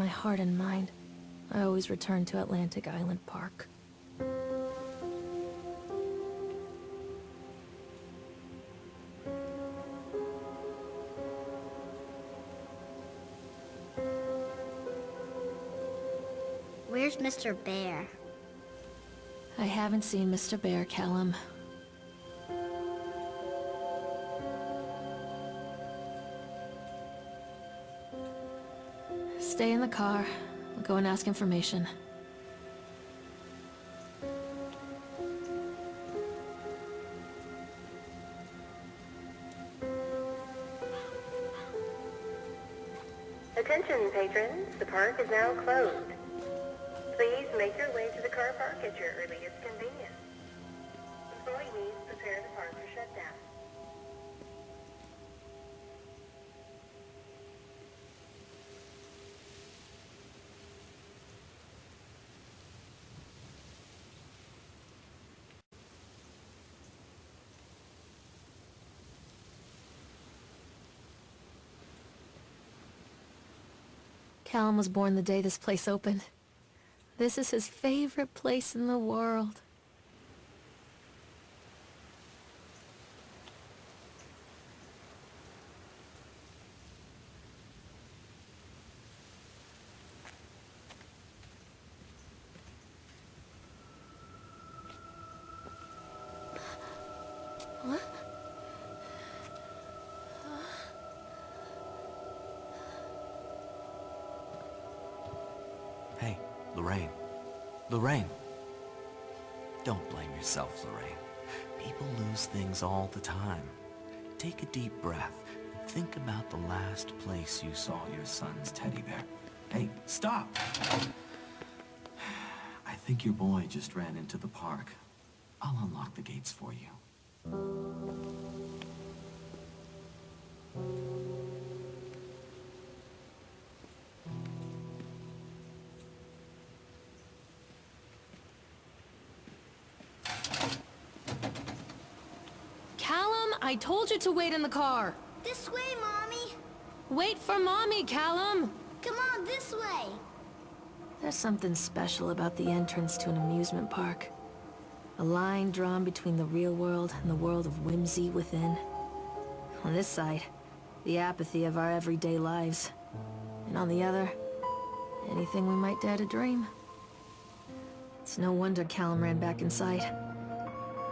my heart and mind, I always return to Atlantic Island Park. Where's Mr. Bear? I haven't seen Mr. Bear, Callum. Stay in the car. I'll go and ask information. Attention, patrons. The park is now closed. Please make your way to the car park at your earliest convenience. Employees prepare the park for shutdown. Callum was born the day this place opened. This is his favorite place in the world. What? Hey, Lorraine. Lorraine! Don't blame yourself, Lorraine. People lose things all the time. Take a deep breath and think about the last place you saw your son's teddy bear. Hey, stop! I think your boy just ran into the park. I'll unlock the gates for you. Callum, I told you to wait in the car. This way, Mommy. Wait for Mommy, Callum. Come on, this way. There's something special about the entrance to an amusement park. A line drawn between the real world and the world of whimsy within. On this side, the apathy of our everyday lives. And on the other, anything we might dare to dream. It's no wonder Callum ran back inside.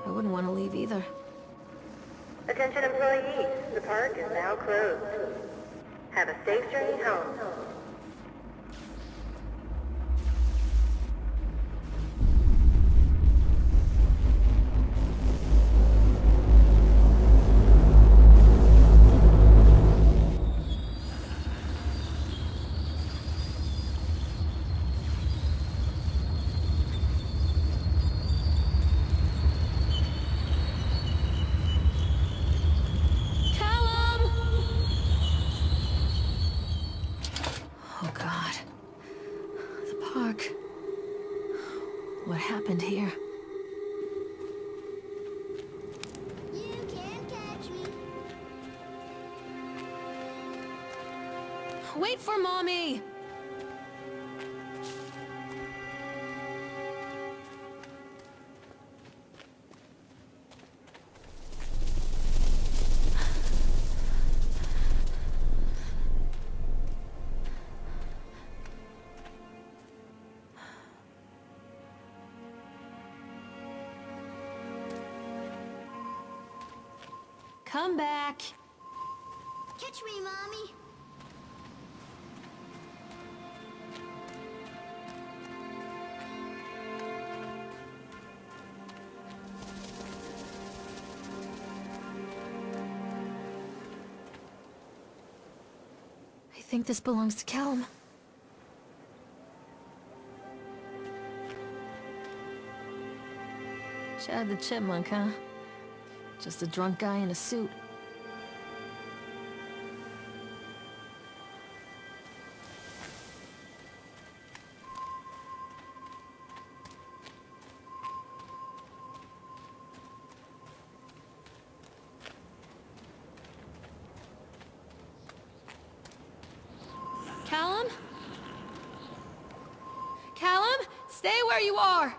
I wouldn't want to leave either. Attention employees, the park is now closed. Have a safe journey home. Oh God. The park. What happened here? You can't catch me. Wait for Mommy! Come back. Catch me, Mommy. I think this belongs to Callum. Chad the Chipmunk, huh? Just a drunk guy in a suit. Callum? Stay where you are!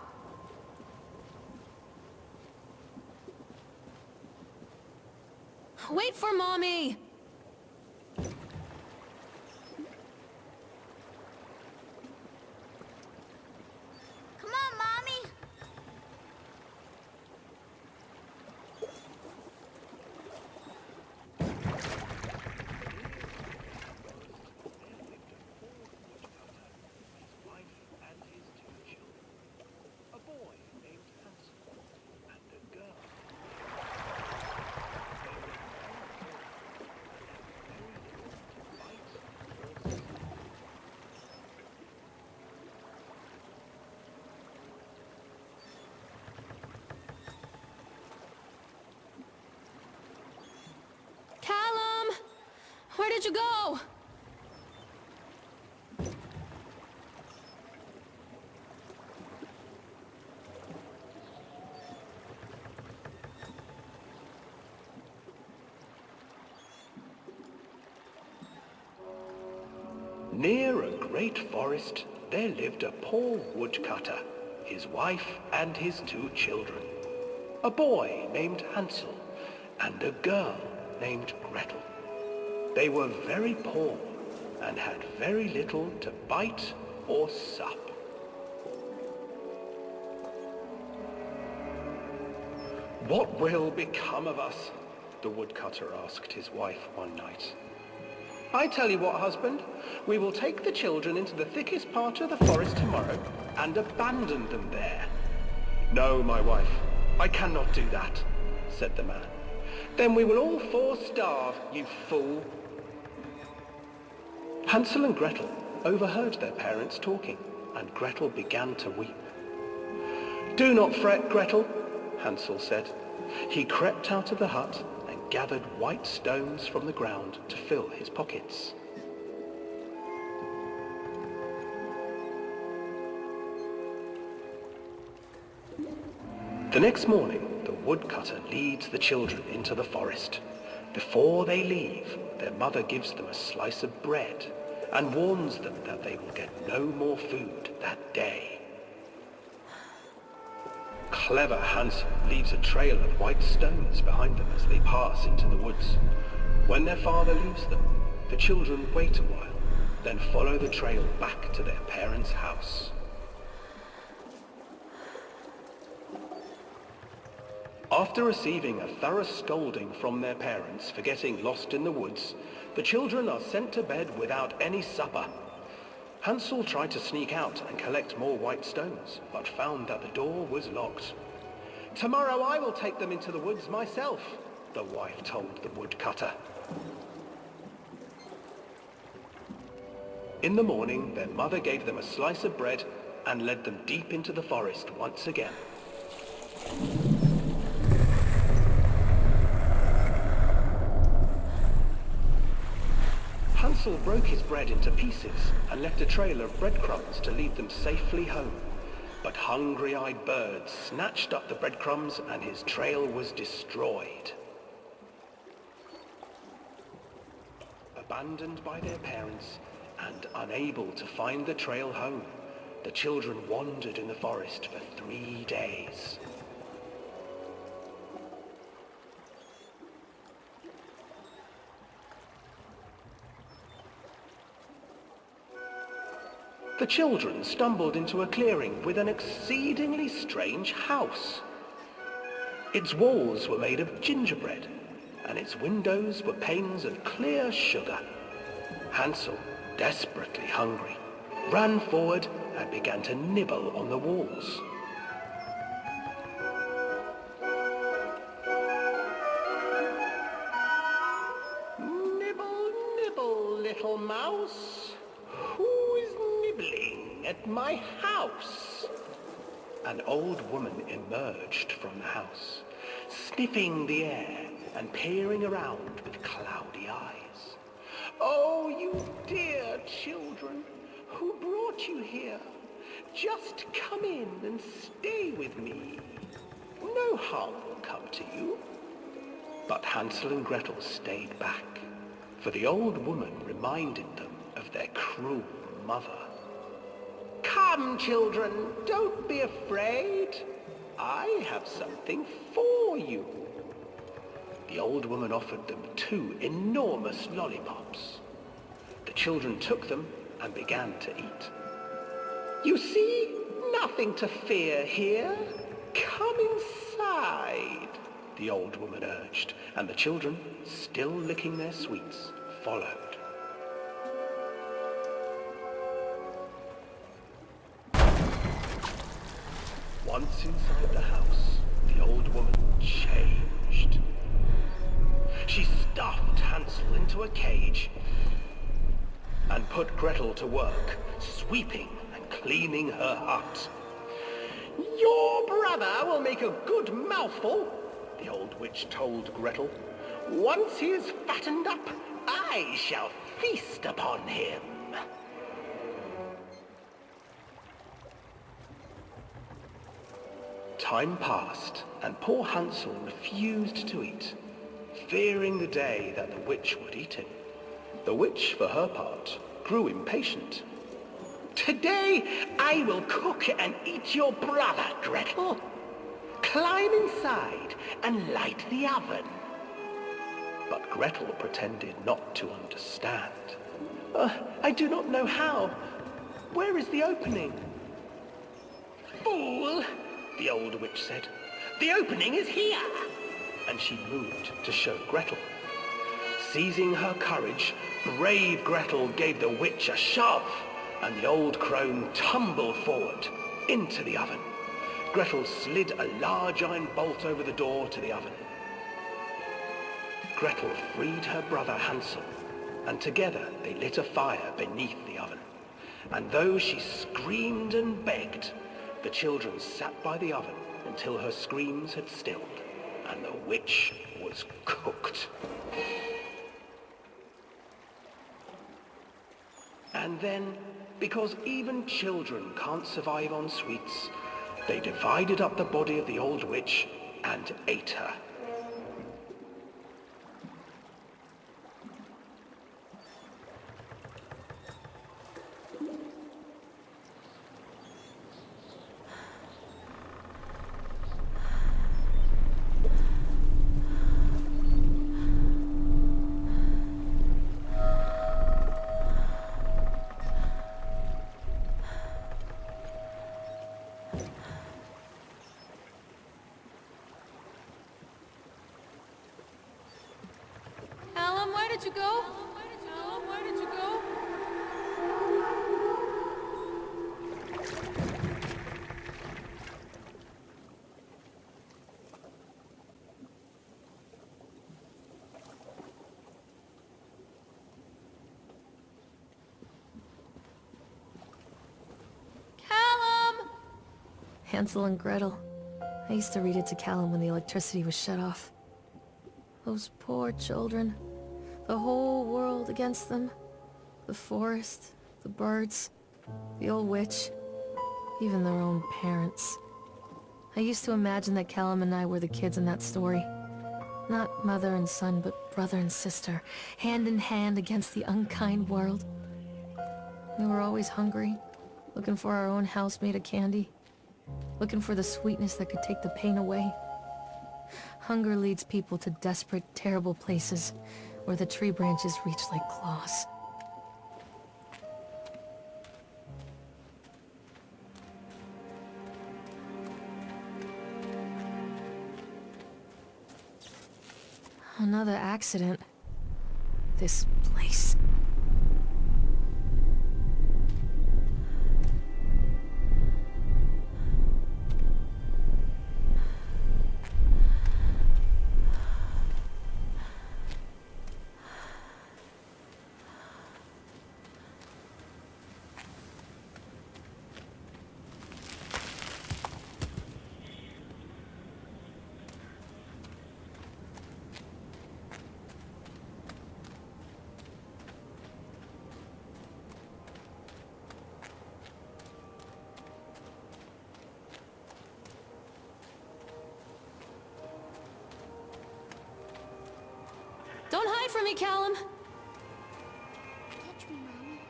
Wait for Mommy! Come on, Mommy. Callum! Where did you go? Near a great forest, there lived a poor woodcutter, his wife and his 2 children. A boy named Hansel and a girl named Gretel. They were very poor and had very little to bite or sup. "What will become of us?" the woodcutter asked his wife one night. "I tell you what, husband, we will take the children into the thickest part of the forest tomorrow and abandon them there." "No, my wife, I cannot do that," said the man. "Then we will all 4 starve, you fool." Hansel and Gretel overheard their parents talking, and Gretel began to weep. "Do not fret, Gretel," Hansel said. He crept out of the hut and gathered white stones from the ground to fill his pockets. The next morning, the woodcutter leads the children into the forest. Before they leave, their mother gives them a slice of bread and warns them that they will get no more food that day. Clever Hansel leaves a trail of white stones behind them as they pass into the woods. When their father leaves them, the children wait a while, then follow the trail back to their parents' house. After receiving a thorough scolding from their parents for getting lost in the woods, the children are sent to bed without any supper. Hansel tried to sneak out and collect more white stones, but found that the door was locked. "Tomorrow I will take them into the woods myself," the wife told the woodcutter. In the morning, their mother gave them a slice of bread and led them deep into the forest once again. Hansel broke his bread into pieces and left a trail of breadcrumbs to lead them safely home. But hungry-eyed birds snatched up the breadcrumbs and his trail was destroyed. Abandoned by their parents and unable to find the trail home, the children wandered in the forest for 3 days. The children stumbled into a clearing with an exceedingly strange house. Its walls were made of gingerbread, and its windows were panes of clear sugar. Hansel, desperately hungry, ran forward and began to nibble on the walls. "Nibble, nibble, little mouse. Who is nibbling at my house?" An old woman emerged from the house, sniffing the air and peering around with cloudy eyes. "Oh, you dear children, who brought you here? Just come in and stay with me. No harm will come to you." But Hansel and Gretel stayed back, for the old woman reminded them of their cruel mother. "Come! Come, children, don't be afraid. I have something for you. The old woman offered them 2 enormous lollipops. The children took them and began to eat. You see, nothing to fear here. Come inside, the old woman urged, and the children, still licking their sweets, followed. Once inside the house, the old woman changed. She stuffed Hansel into a cage and put Gretel to work, sweeping and cleaning her hut. Your brother will make a good mouthful, the old witch told Gretel. Once he is fattened up, I shall feast upon him. Time passed, and poor Hansel refused to eat, fearing the day that the witch would eat him. The witch, for her part, grew impatient. Today I will cook and eat your brother, Gretel. Climb inside and light the oven. But Gretel pretended not to understand. I do not know how. Where is the opening? Fool, the old witch said. The opening is here. And she moved to show Gretel. Seizing her courage, brave Gretel gave the witch a shove, and the old crone tumbled forward into the oven. Gretel slid a large iron bolt over the door to the oven. Gretel freed her brother Hansel, and together they lit a fire beneath the oven. And though she screamed and begged, the children sat by the oven until her screams had stilled, and the witch was cooked. And then, because even children can't survive on sweets, they divided up the body of the old witch and ate her. Callum, where did you go? Callum, where did you go? Callum! Hansel and Gretel. I used to read it to Callum when the electricity was shut off. Those poor children. The whole world against them. The forest, the birds, the old witch, even their own parents. I used to imagine that Callum and I were the kids in that story. Not mother and son, but brother and sister, hand in hand against the unkind world. We were always hungry, looking for our own house made of candy, looking for the sweetness that could take the pain away. Hunger leads people to desperate, terrible places where the tree branches reach like claws. Another accident. This place. Don't hide from me, Callum! Catch me, Mommy.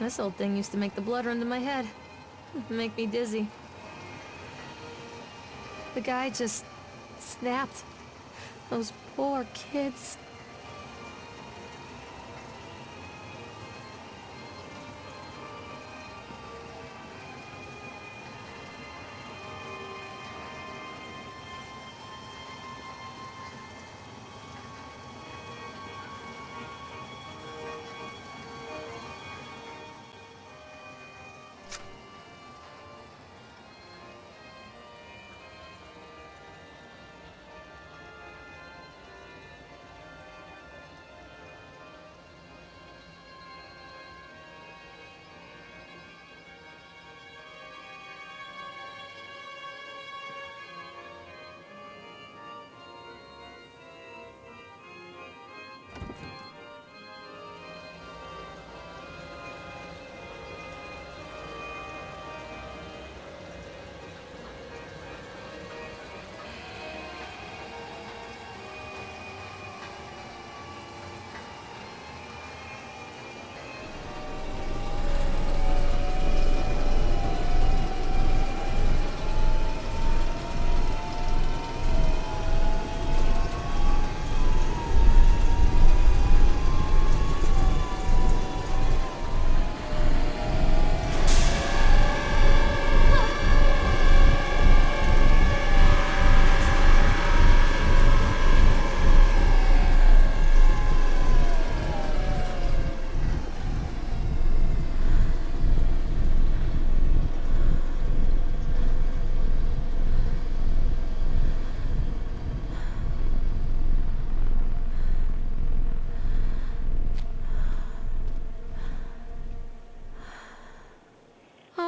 This old thing used to make the blood run to my head. Make me dizzy. The guy just snapped. Those poor kids.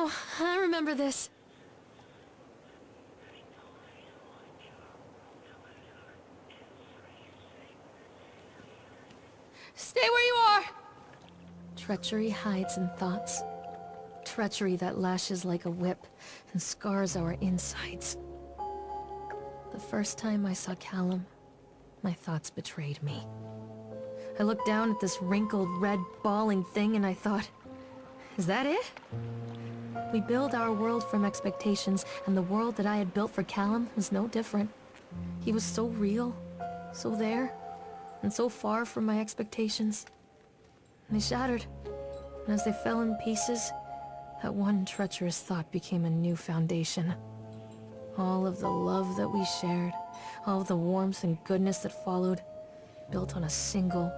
Oh, I remember this. Stay where you are! Treachery hides in thoughts. Treachery that lashes like a whip and scars our insides. The first time I saw Callum, my thoughts betrayed me. I looked down at this wrinkled, red, bawling thing and I thought, is that it? We build our world from expectations, and the world that I had built for Callum was no different. He was so real, so there, and so far from my expectations. And they shattered, and as they fell in pieces, that one treacherous thought became a new foundation. All of the love that we shared, all of the warmth and goodness that followed, built on a single,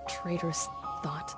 traitorous thought.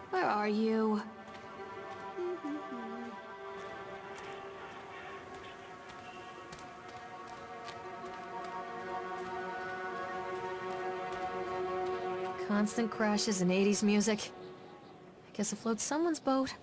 Where are you? Constant crashes and 80s music. I guess it floats someone's boat.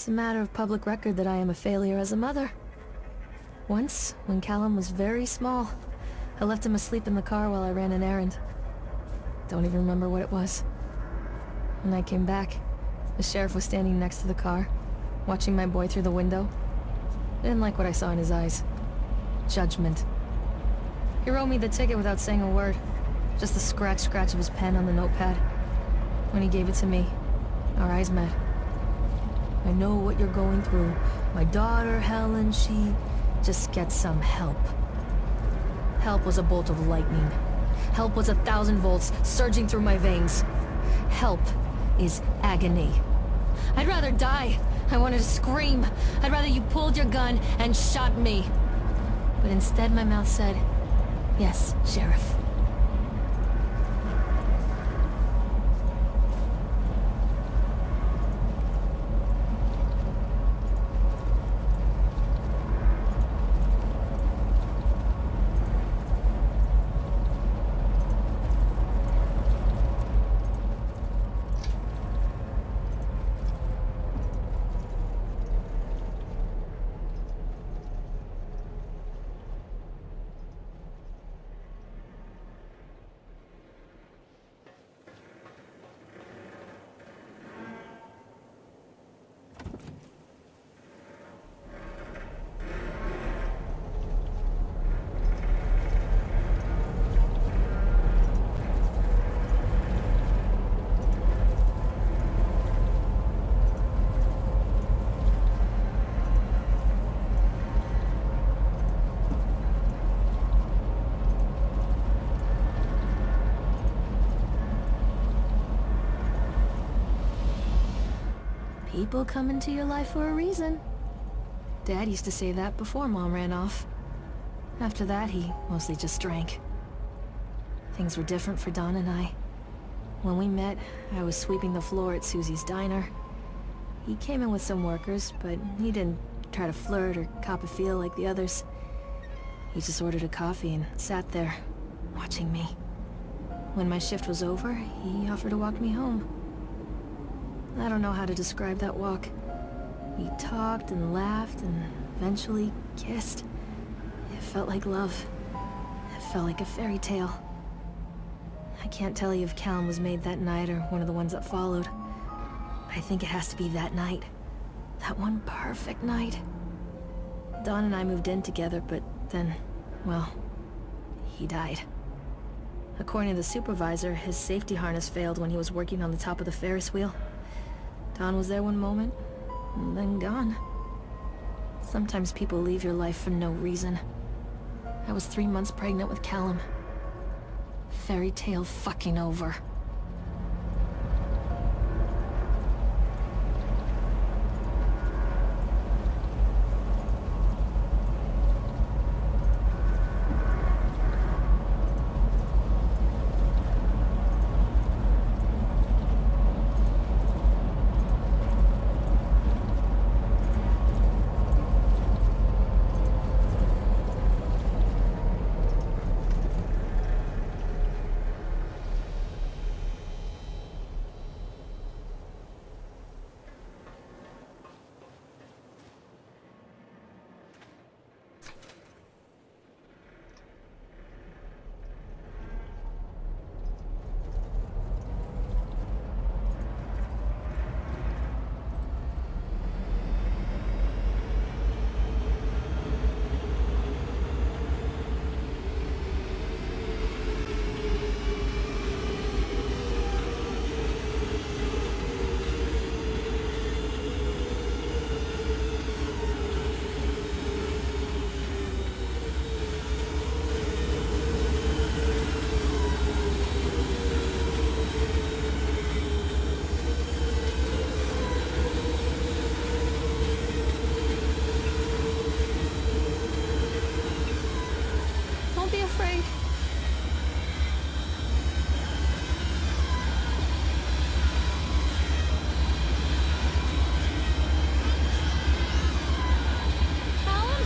It's a matter of public record that I am a failure as a mother. Once, when Callum was very small, I left him asleep in the car while I ran an errand. Don't even remember what it was. When I came back, the sheriff was standing next to the car, watching my boy through the window. I didn't like what I saw in his eyes. Judgment. He wrote me the ticket without saying a word. Just the scratch of his pen on the notepad. When he gave it to me, our eyes met. I know what you're going through. My daughter, Helen, she just gets some help. Help was a bolt of lightning. Help was 1,000 volts surging through my veins. Help is agony. I'd rather die. I wanted to scream. I'd rather you pulled your gun and shot me. But instead my mouth said, "Yes, Sheriff." People come into your life for a reason. Dad used to say that before Mom ran off. After that, he mostly just drank. Things were different for Don and I. When we met, I was sweeping the floor at Susie's diner. He came in with some workers, but he didn't try to flirt or cop a feel like the others. He just ordered a coffee and sat there, watching me. When my shift was over, he offered to walk me home. I don't know how to describe that walk. We talked and laughed and eventually kissed. It felt like love. It felt like a fairy tale. I can't tell you if Callum was made that night or one of the ones that followed. I think it has to be that night. That one perfect night. Dawn and I moved in together, but then, well, he died. According to the supervisor, his safety harness failed when he was working on the top of the Ferris wheel. Dawn was there one moment, and then gone. Sometimes people leave your life for no reason. I was 3 months pregnant with Callum. Fairy tale fucking over. Don't be afraid. Callum?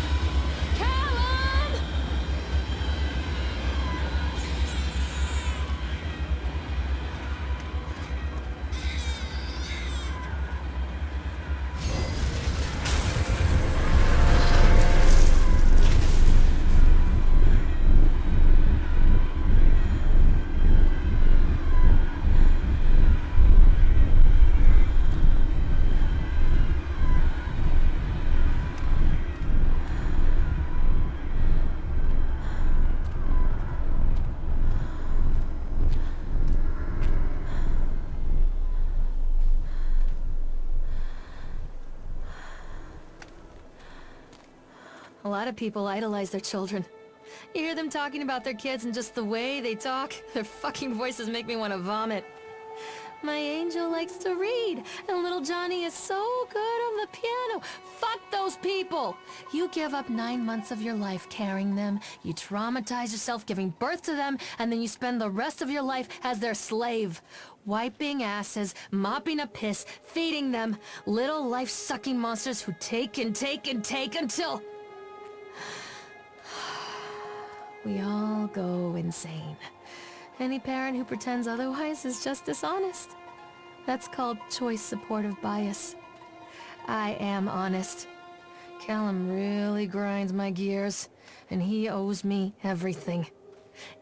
Callum! A lot of people idolize their children. You hear them talking about their kids and just the way they talk, their fucking voices make me want to vomit. My angel likes to read, and little Johnny is so good on the piano. Fuck those people! You give up 9 months of your life carrying them, you traumatize yourself giving birth to them, and then you spend the rest of your life as their slave. Wiping asses, mopping a piss, feeding them. Little life-sucking monsters who take and take and take until... we all go insane. Any parent who pretends otherwise is just dishonest. That's called choice supportive bias. I am honest. Callum really grinds my gears, and he owes me everything.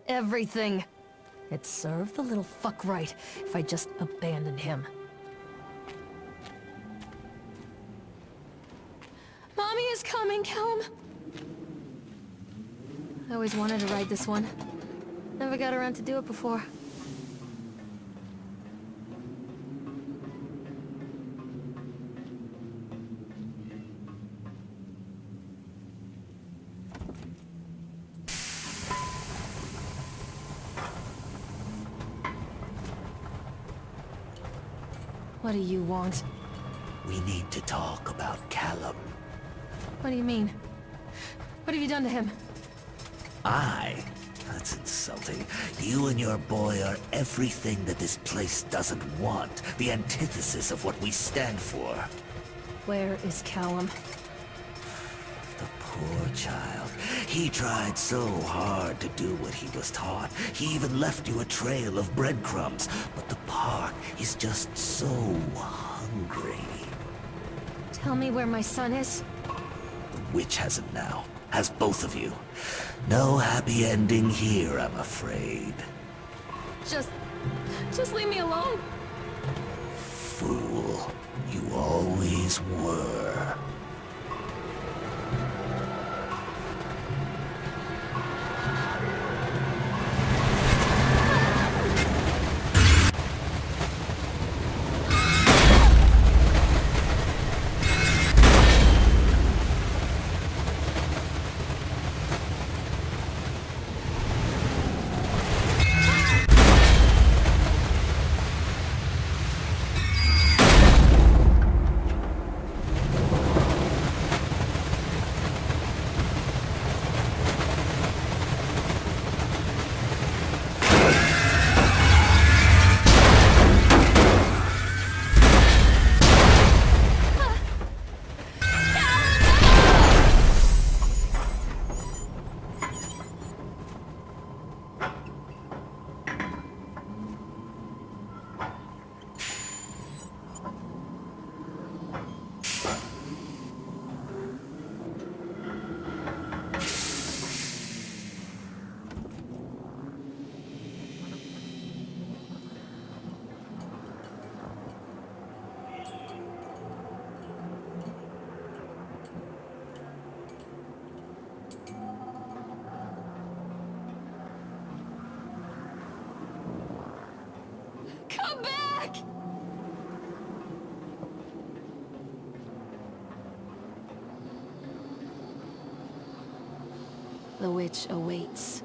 Everything! It'd serve the little fuck right if I just abandoned him. Mommy is coming, Callum! I always wanted to ride this one. Never got around to do it before. What do you want? We need to talk about Callum. What do you mean? What have you done to him? That's insulting. You and your boy are everything that this place doesn't want. The antithesis of what we stand for. Where is Callum? The poor child. He tried so hard to do what he was taught. He even left you a trail of breadcrumbs. But the park is just so hungry. Tell me where my son is? The witch has him now. Has both of you. No happy ending here, I'm afraid. Just leave me alone. Fool. You always were. Come back! The witch awaits.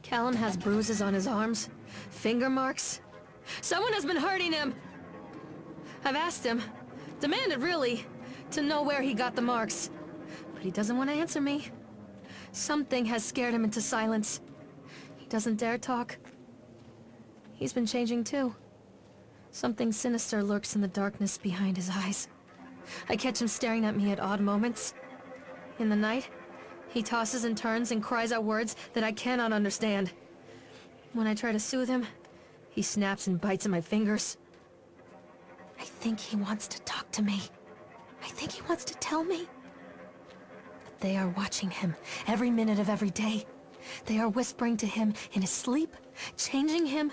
Callum has bruises on his arms, finger marks. Someone has been hurting him! I've asked him, demanded really, to know where he got the marks. But he doesn't want to answer me. Something has scared him into silence. He doesn't dare talk. He's been changing too. Something sinister lurks in the darkness behind his eyes. I catch him staring at me at odd moments. In the night, he tosses and turns and cries out words that I cannot understand. When I try to soothe him, he snaps and bites at my fingers. I think he wants to talk to me. I think he wants to tell me. But they are watching him every minute of every day. They are whispering to him in his sleep, changing him.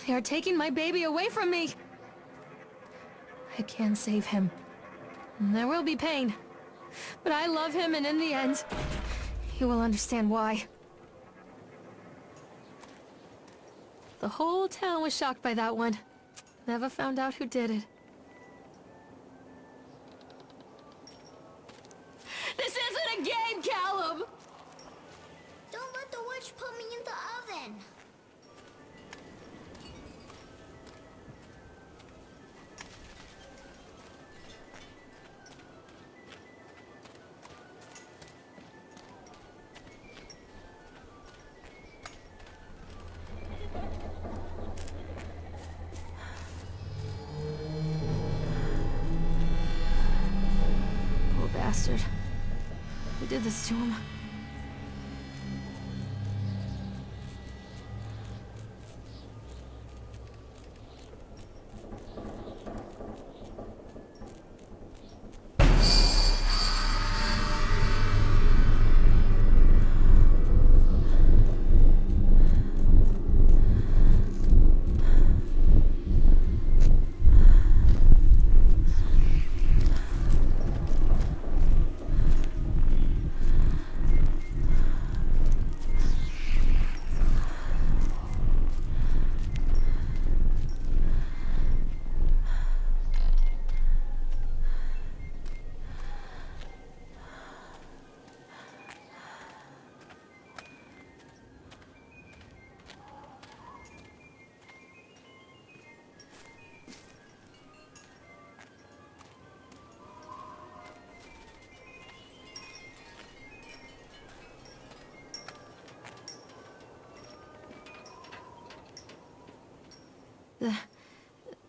They are taking my baby away from me. I can save him. There will be pain. But I love him, and in the end, he will understand why. The whole town was shocked by that one. Never found out who did it. This isn't a game, Callum! Don't let the witch put me in the oven. Poor bastard. Who did this to him?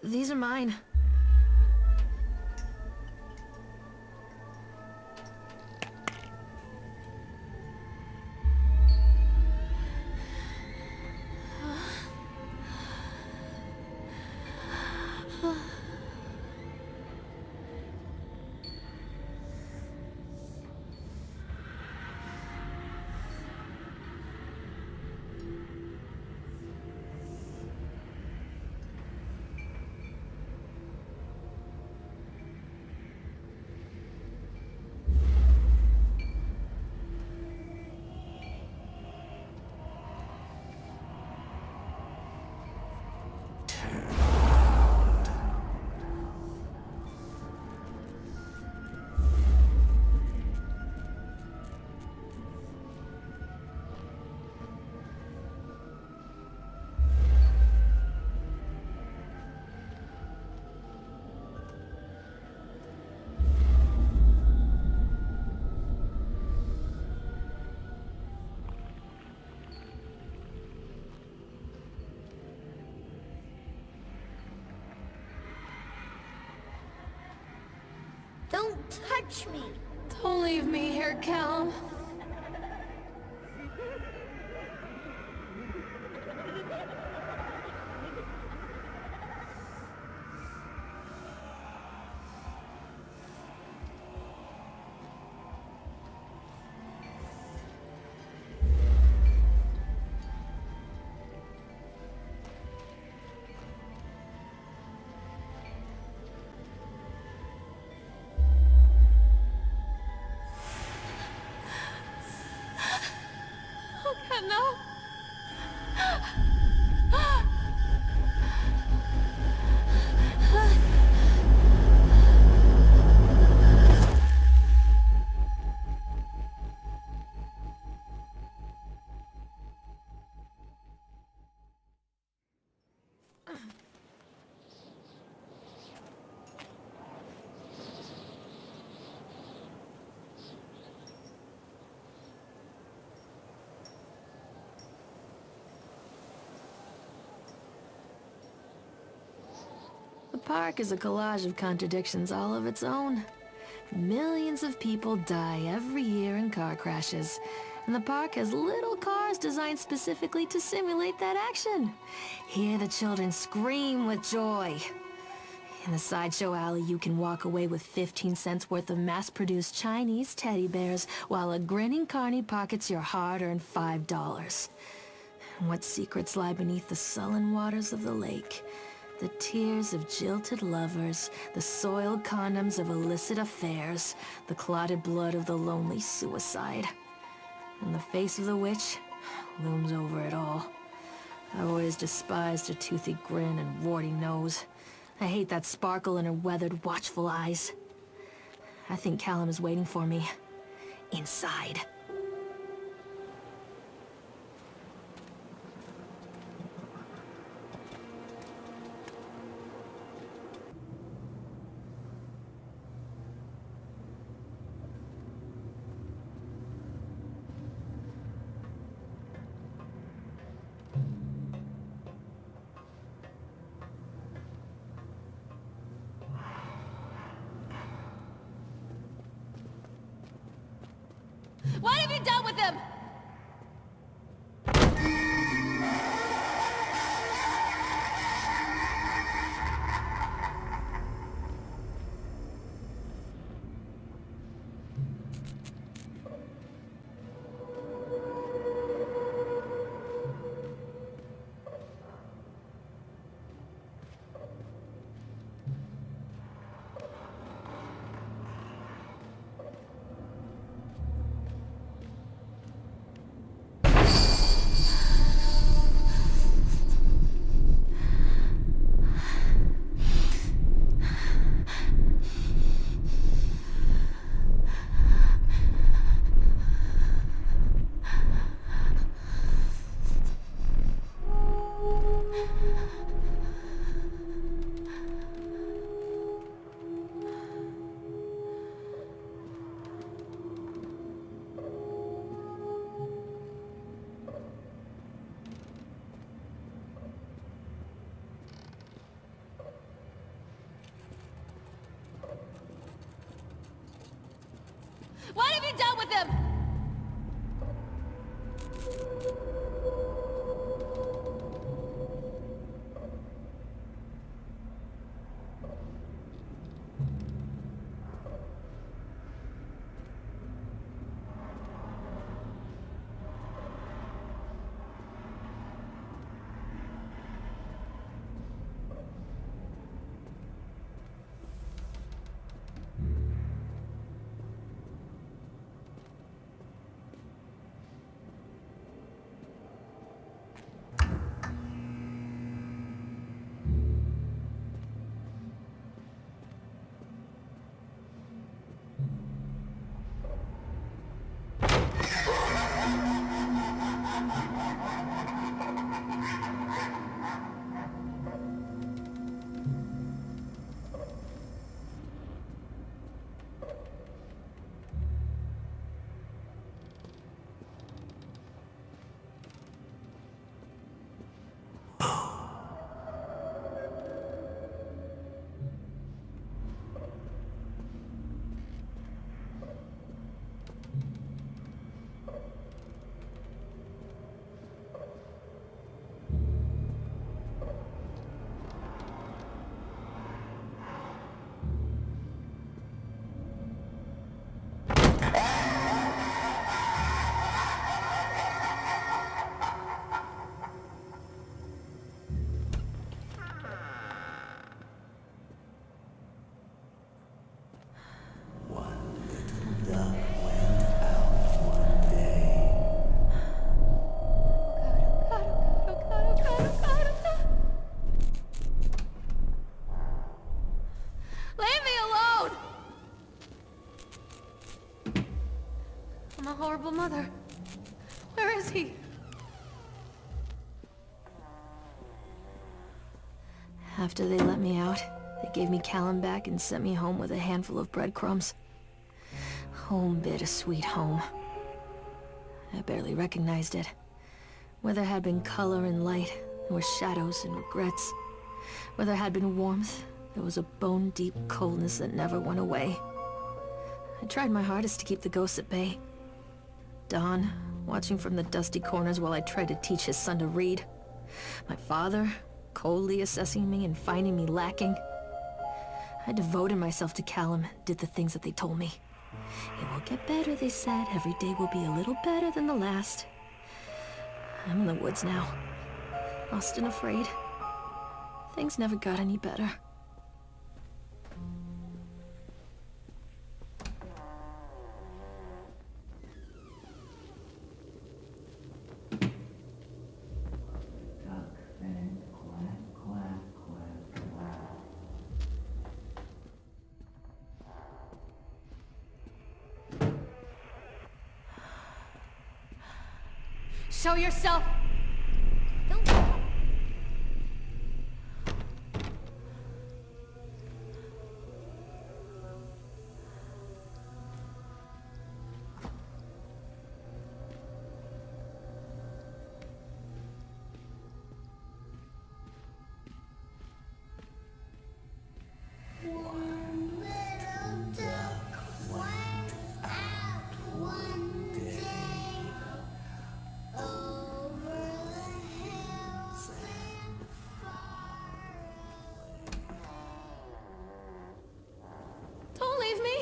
These are mine. Don't touch me. Don't leave me here, Callum. Oh God, no! The park is a collage of contradictions all of its own. Millions of people die every year in car crashes, and the park has little cars designed specifically to simulate that action. Hear the children scream with joy. In the sideshow alley, you can walk away with 15 cents worth of mass-produced Chinese teddy bears, while a grinning carny pockets your hard-earned $5. And what secrets lie beneath the sullen waters of the lake? The tears of jilted lovers, the soiled condoms of illicit affairs, the clotted blood of the lonely suicide. And the face of the witch looms over it all. I've always despised her toothy grin and warty nose. I hate that sparkle in her weathered, watchful eyes. I think Callum is waiting for me. Inside. What have you done with him? What have you done with him? Leave me alone! I'm a horrible mother. Where is he? After they let me out, they gave me Callum back and sent me home with a handful of breadcrumbs. Home, bittersweet home. I barely recognized it. Where there had been color and light, there were shadows and regrets. Where there had been warmth, there was a bone-deep coldness that never went away. I tried my hardest to keep the ghosts at bay. Don, watching from the dusty corners while I tried to teach his son to read. My father, coldly assessing me and finding me lacking. I devoted myself to Callum, did the things that they told me. It will get better, they said. Every day will be a little better than the last. I'm in the woods now, lost and afraid. Things never got any better. Show yourself! Don't... One little duck went out one day over the hills and far away. Don't leave me!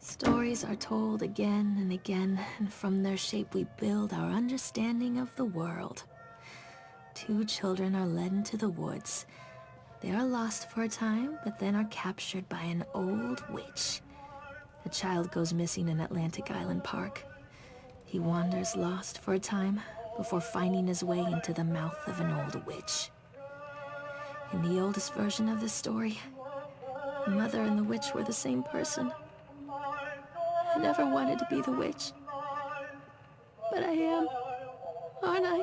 Stories are told again and again, and from their shape we build our understanding of the world. Two children are led into the woods. They are lost for a time, but then are captured by an old witch. A child goes missing in Atlantic Island Park. He wanders lost for a time, before finding his way into the mouth of an old witch. In the oldest version of this story, The mother and the witch were the same person. I never wanted to be the witch. But I am, aren't I?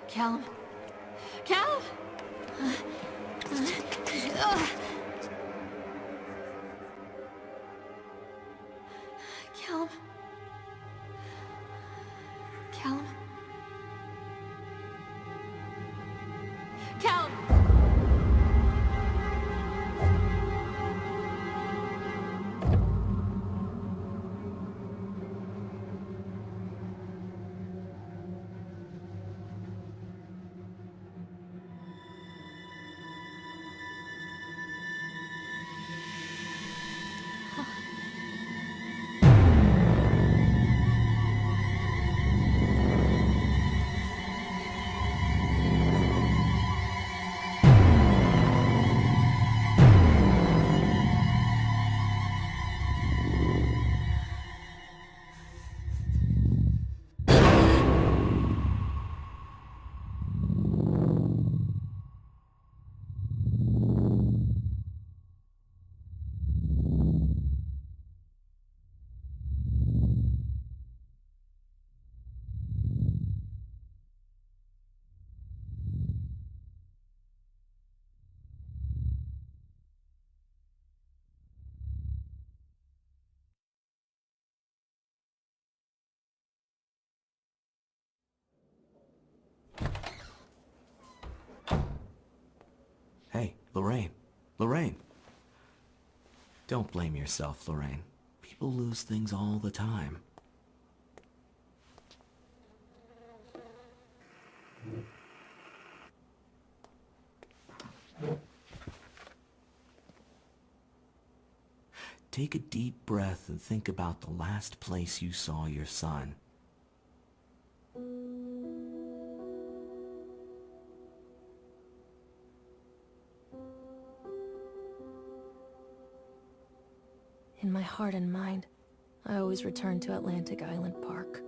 Callum? Callum? Callum? Callum? Callum! Hey, Lorraine. Lorraine. Don't blame yourself, Lorraine. People lose things all the time. Take a deep breath and think about the last place you saw your son. In my heart and mind, I always return to Atlantic Island Park.